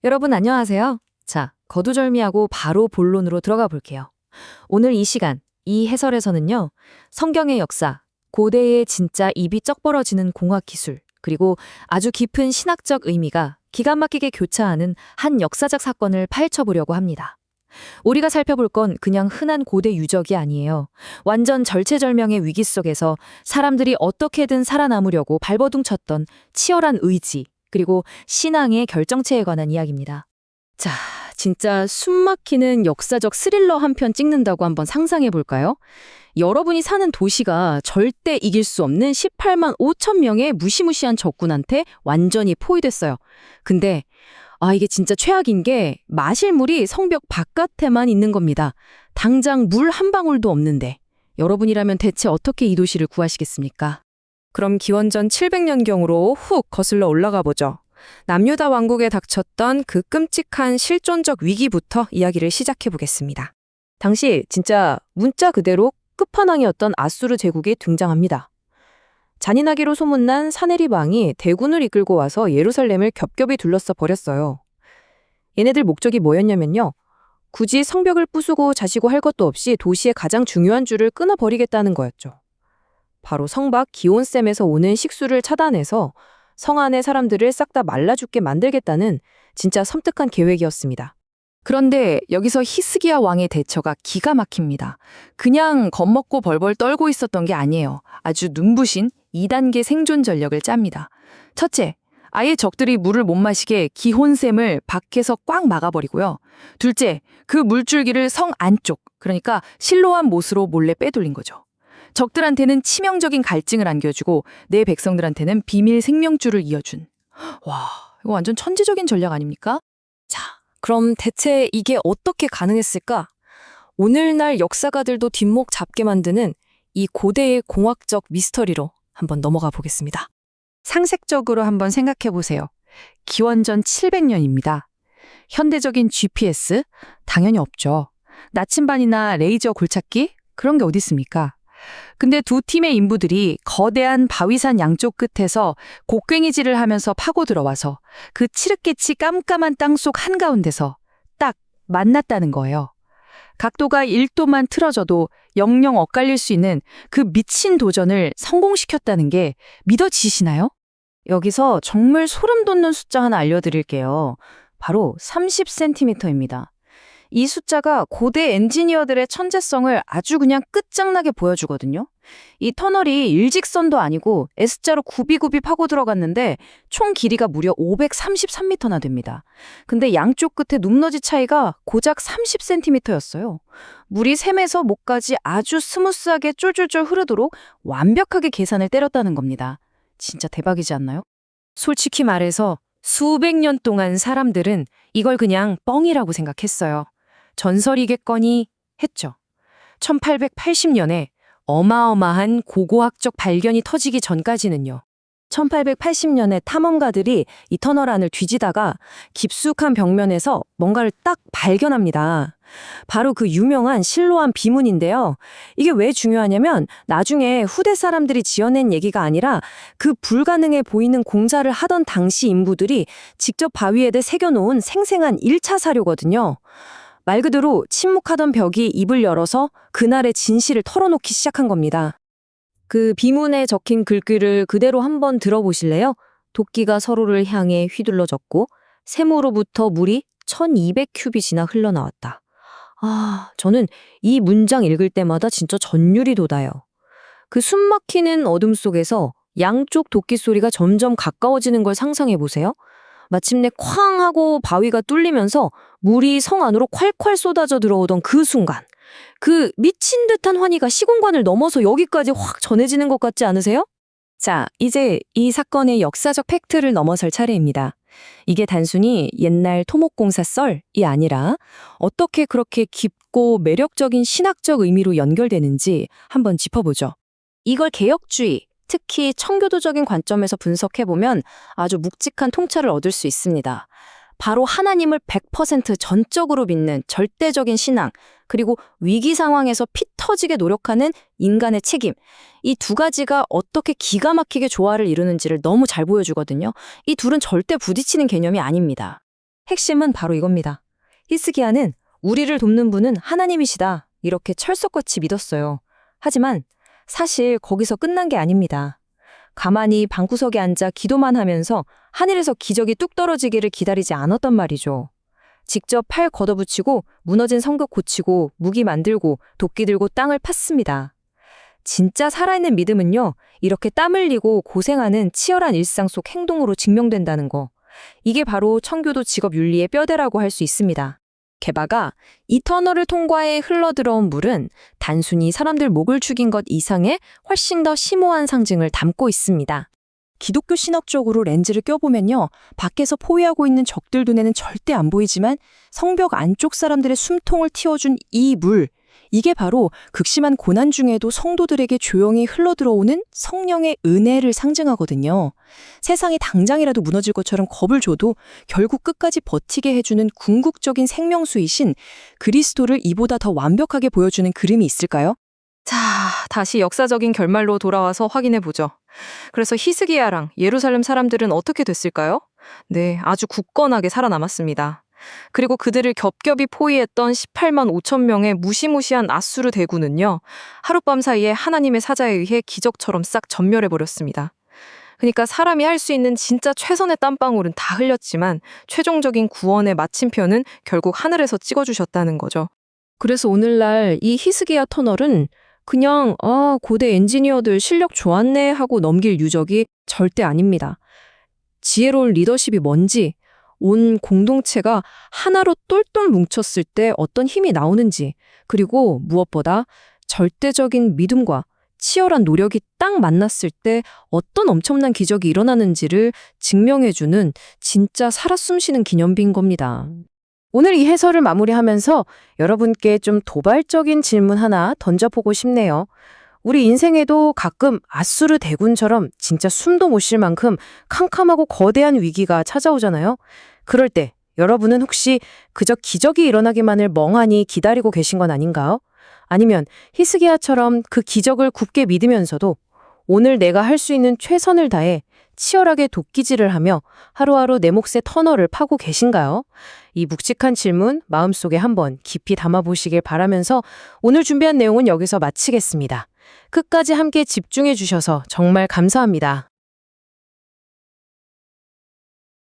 여러분 안녕하세요. 자, 거두절미하고 바로 본론으로 들어가 볼게요. 오늘 이 시간, 이 해설에서는요, 성경의 역사, 고대의 진짜 입이 쩍 벌어지는 공학 기술, 그리고 아주 깊은 신학적 의미가 기가 막히게 교차하는 한 역사적 사건을 파헤쳐보려고 합니다. 우리가 살펴볼 건 그냥 흔한 고대 유적이 아니에요. 완전 절체절명의 위기 속에서 사람들이 어떻게든 살아남으려고 발버둥 쳤던 치열한 의지, 그리고 신앙의 결정체에 관한 이야기입니다. 자, 진짜 숨막히는 역사적 스릴러 한 편 찍는다고 한번 상상해 볼까요? 여러분이 사는 도시가 절대 이길 수 없는 18만 5천 명의 무시무시한 적군한테 완전히 포위됐어요. 근데 이게 진짜 최악인 게 마실 물이 성벽 바깥에만 있는 겁니다. 당장 물 한 방울도 없는데 여러분이라면 대체 어떻게 이 도시를 구하시겠습니까? 그럼 기원전 700년경으로 훅 거슬러 올라가 보죠. 남유다 왕국에 닥쳤던 그 끔찍한 실존적 위기부터 이야기를 시작해 보겠습니다. 당시 진짜 문자 그대로 끝판왕이었던 아수르 제국이 등장합니다. 잔인하기로 소문난 사네립 왕이 대군을 이끌고 와서 예루살렘을 겹겹이 둘러싸 버렸어요. 얘네들 목적이 뭐였냐면요. 굳이 성벽을 부수고 자시고 할 것도 없이 도시의 가장 중요한 줄을 끊어버리겠다는 거였죠. 바로 성밖 기온샘에서 오는 식수를 차단해서 성 안의 사람들을 싹 다 말라 죽게 만들겠다는 진짜 섬뜩한 계획이었습니다. 그런데 여기서 히스기야 왕의 대처가 기가 막힙니다. 그냥 겁먹고 벌벌 떨고 있었던 게 아니에요. 아주 눈부신 2단계 생존 전략을 짭니다. 첫째, 아예 적들이 물을 못 마시게 기혼샘을 밖에서 꽉 막아버리고요. 둘째, 그 물줄기를 성 안쪽, 그러니까 실로암 못으로 몰래 빼돌린 거죠. 적들한테는 치명적인 갈증을 안겨주고 내 백성들한테는 비밀 생명줄을 이어준. 와, 이거 완전 천재적인 전략 아닙니까? 자, 그럼 대체 이게 어떻게 가능했을까? 오늘날 역사가들도 뒷목 잡게 만드는 이 고대의 공학적 미스터리로 한번 넘어가 보겠습니다. 상식적으로 한번 생각해 보세요. 기원전 700년입니다. 현대적인 GPS? 당연히 없죠. 나침반이나 레이저 골찾기? 그런 게 어디 있습니까? 근데 두 팀의 인부들이 거대한 바위산 양쪽 끝에서 곡괭이질을 하면서 파고 들어와서 그 칠흑개치 깜깜한 땅속 한가운데서 딱 만났다는 거예요. 각도가 1도만 틀어져도 영영 엇갈릴 수 있는 그 미친 도전을 성공시켰다는 게 믿어지시나요? 여기서 정말 소름 돋는 숫자 하나 알려드릴게요. 바로 30cm입니다. 이 숫자가 고대 엔지니어들의 천재성을 아주 그냥 끝장나게 보여주거든요. 이 터널이 일직선도 아니고 S자로 굽이굽이 파고 들어갔는데 총 길이가 무려 533m나 됩니다. 근데 양쪽 끝에 높낮이 차이가 고작 30cm였어요. 물이 샘에서 목까지 아주 스무스하게 쫄쫄쫄 흐르도록 완벽하게 계산을 때렸다는 겁니다. 진짜 대박이지 않나요? 솔직히 말해서 수백 년 동안 사람들은 이걸 그냥 뻥이라고 생각했어요. 전설이겠거니 했죠. 1880년에 어마어마한 고고학적 발견이 터지기 전까지는요. 1880년에 탐험가들이 이 터널 안을 뒤지다가 깊숙한 벽면에서 뭔가를 딱 발견합니다. 바로 그 유명한 실로암 비문인데요. 이게 왜 중요하냐면 나중에 후대 사람들이 지어낸 얘기가 아니라 그 불가능해 보이는 공사를 하던 당시 인부들이 직접 바위에다 새겨놓은 생생한 1차 사료거든요. 말 그대로 침묵하던 벽이 입을 열어서 그날의 진실을 털어놓기 시작한 겁니다. 그 비문에 적힌 글귀를 그대로 한번 들어보실래요? 도끼가 서로를 향해 휘둘러졌고 샘으로부터 물이 1200큐빗이나 흘러나왔다. 저는 이 문장 읽을 때마다 진짜 전율이 돋아요. 그 숨막히는 어둠 속에서 양쪽 도끼 소리가 점점 가까워지는 걸 상상해 보세요. 마침내 쾅 하고 바위가 뚫리면서 물이 성 안으로 콸콸 쏟아져 들어오던 그 순간, 그 미친 듯한 환희가 시공간을 넘어서 여기까지 확 전해지는 것 같지 않으세요? 자, 이제 이 사건의 역사적 팩트를 넘어설 차례입니다. 이게 단순히 옛날 토목공사 썰이 아니라 어떻게 그렇게 깊고 매력적인 신학적 의미로 연결되는지 한번 짚어보죠. 이걸 개혁주의, 특히 청교도적인 관점에서 분석해보면 아주 묵직한 통찰을 얻을 수 있습니다. 바로 하나님을 100% 전적으로 믿는 절대적인 신앙, 그리고 위기 상황에서 피 터지게 노력하는 인간의 책임. 이 두 가지가 어떻게 기가 막히게 조화를 이루는지를 너무 잘 보여주거든요. 이 둘은 절대 부딪히는 개념이 아닙니다. 핵심은 바로 이겁니다. 히스기야는 우리를 돕는 분은 하나님이시다. 이렇게 철석같이 믿었어요. 하지만 사실 거기서 끝난 게 아닙니다. 가만히 방구석에 앉아 기도만 하면서 하늘에서 기적이 뚝 떨어지기를 기다리지 않았단 말이죠. 직접 팔 걷어붙이고 무너진 성벽 고치고 무기 만들고 도끼 들고 땅을 팠습니다. 진짜 살아있는 믿음은요, 이렇게 땀 흘리고 고생하는 치열한 일상 속 행동으로 증명된다는 거. 이게 바로 청교도 직업 윤리의 뼈대라고 할 수 있습니다. 게다가 이 터널을 통과해 흘러들어온 물은 단순히 사람들 목을 축인 것 이상의 훨씬 더 심오한 상징을 담고 있습니다. 기독교 신학적으로 렌즈를 껴보면요. 밖에서 포위하고 있는 적들 눈에는 절대 안 보이지만 성벽 안쪽 사람들의 숨통을 틔워준 이 물, 이게 바로 극심한 고난 중에도 성도들에게 조용히 흘러들어오는 성령의 은혜를 상징하거든요. 세상이 당장이라도 무너질 것처럼 겁을 줘도 결국 끝까지 버티게 해주는 궁극적인 생명수이신 그리스도를 이보다 더 완벽하게 보여주는 그림이 있을까요? 자, 다시 역사적인 결말로 돌아와서 확인해 보죠. 그래서 히스기야랑 예루살렘 사람들은 어떻게 됐을까요? 네, 아주 굳건하게 살아남았습니다. 그리고 그들을 겹겹이 포위했던 18만 5천 명의 무시무시한 아수르 대군은요, 하룻밤 사이에 하나님의 사자에 의해 기적처럼 싹 전멸해버렸습니다. 그러니까 사람이 할 수 있는 진짜 최선의 땀방울은 다 흘렸지만 최종적인 구원의 마침표는 결국 하늘에서 찍어주셨다는 거죠. 그래서 오늘날 이 히스기야 터널은 그냥 고대 엔지니어들 실력 좋았네 하고 넘길 유적이 절대 아닙니다. 지혜로운 리더십이 뭔지, 온 공동체가 하나로 똘똘 뭉쳤을 때 어떤 힘이 나오는지, 그리고 무엇보다 절대적인 믿음과 치열한 노력이 딱 만났을 때 어떤 엄청난 기적이 일어나는지를 증명해주는 진짜 살아 숨쉬는 기념비인 겁니다. 오늘 이 해설을 마무리하면서 여러분께 좀 도발적인 질문 하나 던져보고 싶네요. 우리 인생에도 가끔 아수르 대군처럼 진짜 숨도 못 쉴 만큼 캄캄하고 거대한 위기가 찾아오잖아요. 그럴 때 여러분은 혹시 그저 기적이 일어나기만을 멍하니 기다리고 계신 건 아닌가요? 아니면 히스기야처럼 그 기적을 굳게 믿으면서도 오늘 내가 할 수 있는 최선을 다해 치열하게 도끼질을 하며 하루하루 내 몫의 터널을 파고 계신가요? 이 묵직한 질문 마음속에 한번 깊이 담아보시길 바라면서 오늘 준비한 내용은 여기서 마치겠습니다. 끝까지 함께 집중해 주셔서 정말 감사합니다.